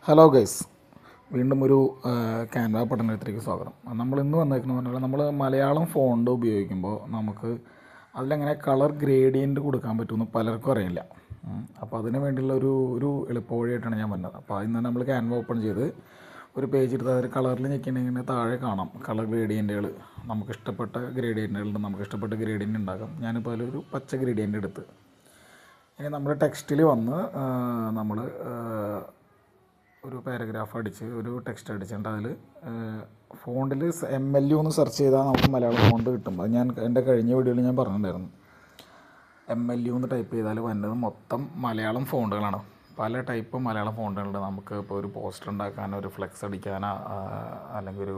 Hello guys, വീണ്ടും ഒരു Canva പഠനത്തിലേക്ക് സ്വാഗതം. നമ്മളിന്ന് വന്നേക്കുന്നത് പറഞ്ഞാൽ നമ്മൾ മലയാളം ഫോണ്ട് ഉപയോഗിക്കുമ്പോൾ നമുക്ക് അതിലെങ്ങനെ കളർ ഗ്രേഡിയൻറ്റ് കൊടുക്കാൻ പറ്റുമെന്ന് പലർക്കും അറിയില്ല. അപ്പോൾ അതിന് വേണ്ടിയുള്ള ഒരു എളുപ്പവഴിയായിട്ടാണ് ഞാൻ വന്നത്. അപ്പോൾ അതിൽ നിന്ന് നമ്മൾ ക്യാൻവ ഓപ്പൺ ചെയ്ത് ഒരു പേജ് എടുത്ത് അതിൽ കളറിൽ ഞെക്കിയിട്ടുണ്ടെങ്കിൽ താഴെ കാണാം കളർ ഗ്രേഡിയൻറ്റുകൾ. നമുക്കിഷ്ടപ്പെട്ട ഗ്രേഡിയൻറ്റുകളുണ്ട്, നമുക്കിഷ്ടപ്പെട്ട ഗ്രേഡിയൻറ്റ് ഉണ്ടാക്കാം. ഞാനിപ്പോൾ അതിലൊരു പച്ച ഗ്രേഡിയൻറ്റ് എടുത്ത് ഇനി നമ്മുടെ ടെക്സ്റ്റിൽ വന്ന് നമ്മൾ ഒരു പാരഗ്രാഫ് അടിച്ച് ഒരു ടെക്സ്റ്റ് അടിച്ചിട്ട് അതിൽ ഫോണ്ടിൽ MLU എന്ന് സെർച്ച് ചെയ്താൽ നമുക്ക് മലയാളം ഫോണ്ട് കിട്ടും. അത് ഞാൻ എൻ്റെ കഴിഞ്ഞ വീഡിയോയിൽ ഞാൻ പറഞ്ഞിട്ടുണ്ടായിരുന്നു. MLU എന്ന് ടൈപ്പ് ചെയ്താൽ വരുന്നത് മൊത്തം മലയാളം ഫോണ്ടുകളാണ്. പല ടൈപ്പ് മലയാളം ഫോണ്ടുകളുണ്ട്. നമുക്ക് ഇപ്പോൾ ഒരു പോസ്റ്റർ ഉണ്ടാക്കാനോ ഒരു ഫ്ലെക്സ് അടിക്കാനോ അല്ലെങ്കിൽ ഒരു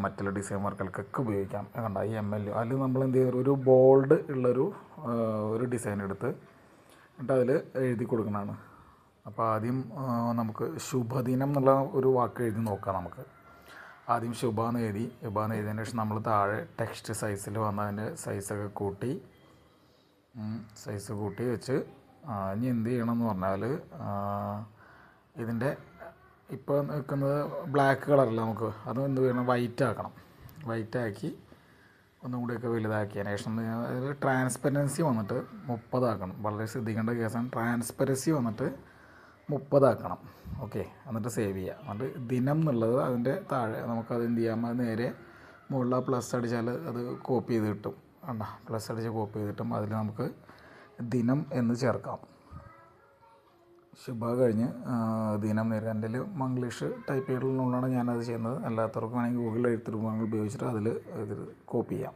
മറ്റുള്ള ഡിസൈൻ വർക്കുകൾക്കൊക്കെ ഉപയോഗിക്കാം. കണ്ട ഈ MLU അതിൽ നമ്മൾ എന്ത് ചെയ്യുക, ഒരു ബോൾഡ് ഉള്ളൊരു ഒരു ഡിസൈൻ എടുത്ത് എന്നിട്ട് അതിൽ എഴുതി കൊടുക്കുന്നതാണ്. അപ്പോൾ ആദ്യം നമുക്ക് ശുഭദിനം എന്നുള്ള ഒരു വാക്ക് എഴുതി നോക്കാം. നമുക്ക് ആദ്യം ശുഭ എന്ന് എഴുതിയതിന് ശേഷം നമ്മൾ താഴെ ടെക്സ്റ്റ് സൈസിൽ വന്ന് അതിൻ്റെ സൈസ് കൂട്ടി വെച്ച് ഇനി എന്ത് ചെയ്യണം എന്ന് പറഞ്ഞാൽ ഇതിൻ്റെ ഇപ്പോൾ നിൽക്കുന്നത് ബ്ലാക്ക് കളറല്ല, നമുക്ക് അത് എന്ത് ചെയ്യണം, വൈറ്റാക്കി ഒന്നും കൂടിയൊക്കെ വലുതാക്കിയതിന് ശേഷം അതിൽ ട്രാൻസ്പെറൻസി വന്നിട്ട് 30 ആക്കണം. വളരെ ശ്രദ്ധിക്കേണ്ട കേസാണ്. ട്രാൻസ്പെറൻസി വന്നിട്ട് 30 ആക്കണം. ഓക്കെ, എന്നിട്ട് സേവ് ചെയ്യുക. എന്നിട്ട് ദിനം എന്നുള്ളത് അതിൻ്റെ താഴെ നമുക്കത് എന്ത് ചെയ്യാം, അത് നേരെ മുകളിൽ പ്ലസ് അടിച്ചാൽ അത് കോപ്പി ചെയ്ത് കിട്ടും. കണ്ട, പ്ലസ് അടിച്ച് കോപ്പി ചെയ്തിട്ടും അതിൽ നമുക്ക് ദിനം എന്ന് ചേർക്കാം. ശുഭ കഴിഞ്ഞ് ദിനം നേരെ എൻ്റെ മംഗ്ലീഷ് ടൈപ്പ് ചെയ്തിട്ടുള്ളതുകൊണ്ടാണ് ഞാനത് ചെയ്യുന്നത്. അല്ലാത്തവർക്ക് വേണമെങ്കിൽ ഗൂഗിൾ എഴുത്തുരൂപങ്ങൾ ഉപയോഗിച്ചിട്ട് അതിൽ കോപ്പി ചെയ്യാം.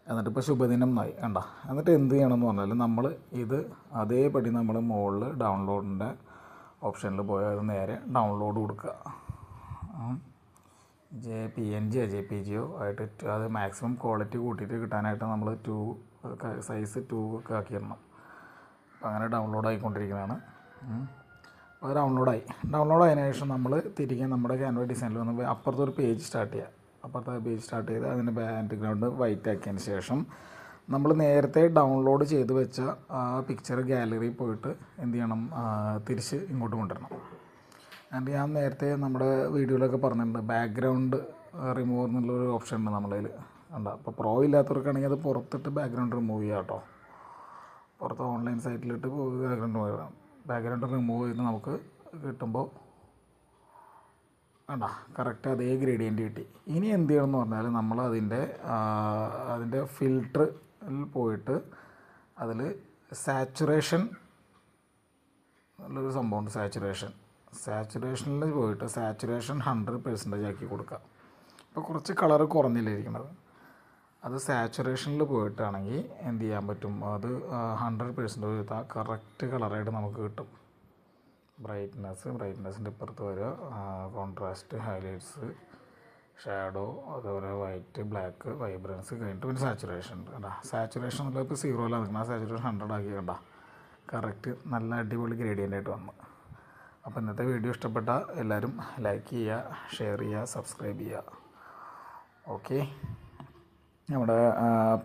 എന്നിട്ട് ഇപ്പോൾ ശുഭദിനം എന്നായി. കണ്ട, എന്നിട്ട് എന്ത് ചെയ്യണമെന്ന് പറഞ്ഞാൽ നമ്മൾ ഇത് അതേപടി നമ്മൾ മുകളിൽ ഡൗൺലോഡിൻ്റെ ഓപ്ഷനിൽ പോയി അത് നേരെ ഡൗൺലോഡ് കൊടുക്കുക. PNG JPG ആയിട്ട് അത് മാക്സിമം ക്വാളിറ്റി കൂട്ടിയിട്ട് കിട്ടാനായിട്ട് നമ്മൾ സൈസ് 2 ഒക്കെ ആക്കിയിടണം. അപ്പോൾ അങ്ങനെ ഡൗൺലോഡ് ആയിക്കൊണ്ടിരിക്കുന്നതാണ്. അപ്പോൾ ഡൗൺലോഡായതിനു ശേഷം നമ്മൾ തിരികെ നമ്മുടെ ക്യാൻവ ഡിസൈനിൽ വന്ന് അപ്പുറത്തെ ഒരു പേജ് സ്റ്റാർട്ട് ചെയ്ത് അതിൻ്റെ ബാക്ക്ഗ്രൗണ്ട് വൈറ്റ് ആക്കിയതിന് ശേഷം നമ്മൾ നേരത്തെ ഡൗൺലോഡ് ചെയ്ത് വെച്ച ആ പിക്ചർ ഗാലറിയിൽ പോയിട്ട് എന്ത് ചെയ്യണം, തിരിച്ച് ഇങ്ങോട്ട് കൊണ്ടുവരണം. എന്നിട്ട് ഞാൻ നേരത്തെ നമ്മുടെ വീഡിയോയിലൊക്കെ പറഞ്ഞിട്ടുണ്ട്, ബാക്ക്ഗ്രൗണ്ട് റിമൂവർ എന്നുള്ളൊരു ഓപ്ഷൻ ഉണ്ട് നമ്മളതിൽ. കണ്ട, അപ്പോൾ പ്രോ ഇല്ലാത്തവർക്കാണെങ്കിൽ അത് പുറത്തിട്ട് ബാക്ക്ഗ്രൗണ്ട് റിമൂവ് ചെയ്യാം കേട്ടോ. പുറത്ത് ഓൺലൈൻ സൈറ്റിലിട്ട് ബാക്ക്ഗ്രൗണ്ട് റിമൂവ് ചെയ്ത് നമുക്ക് കിട്ടുമ്പോൾ കണ്ട കറക്റ്റ് അതേ ഗ്രേഡിയൻറ്റ് കിട്ടി. ഇനി എന്ത് ചെയ്യണമെന്ന് പറഞ്ഞാൽ നമ്മൾ അതിൻ്റെ ഫിൽറ്ററിൽ പോയിട്ട് അതിൽ സാച്ചുറേഷൻ ഉള്ളൊരു സംഭവമുണ്ട്. സാച്ചുറേഷനിൽ പോയിട്ട് സാച്ചുറേഷൻ 100% ആക്കി കൊടുക്കുക. ഇപ്പോൾ കുറച്ച് കളറ് കുറഞ്ഞില്ലേ ഇരിക്കുന്നത്, അത് സാച്ചുറേഷനിൽ പോയിട്ടാണെങ്കിൽ എന്ത് ചെയ്യാൻ പറ്റും, അത് 100% കറക്റ്റ് കളറായിട്ട് നമുക്ക് കിട്ടും. ബ്രൈറ്റ്നസ്സിൻ്റെ ഇപ്പുറത്ത് വരിക, കോൺട്രാസ്റ്റ്, ഹൈലൈറ്റ്സ്, ഷാഡോ, അതുപോലെ വൈറ്റ്, ബ്ലാക്ക്, വൈബ്രൻസ് കഴിഞ്ഞിട്ട് പിന്നെ സാച്ചുറേഷൻ ഉണ്ട്. കണ്ട, സാച്ചുറേഷൻ എന്നുള്ളത് ഇപ്പോൾ 0 നിൽക്കുന്നത്, ആ സാച്ചുറേഷൻ 100 ആക്കി. കണ്ട, കറക്റ്റ് നല്ല അടിപൊളി ഗ്രേഡിയൻ്റ് ആയിട്ട് വന്നു. അപ്പോൾ ഇന്നത്തെ വീഡിയോ ഇഷ്ടപ്പെട്ട എല്ലാവരും ലൈക്ക് ചെയ്യുക, ഷെയർ ചെയ്യുക, സബ്സ്ക്രൈബ് ചെയ്യുക. ഓക്കെ, നമ്മുടെ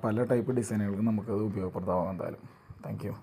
പല ടൈപ്പ് ഡിസൈനുകൾക്ക് നമുക്കത് ഉപയോഗപ്രദമാകും എന്തായാലും. Thank you.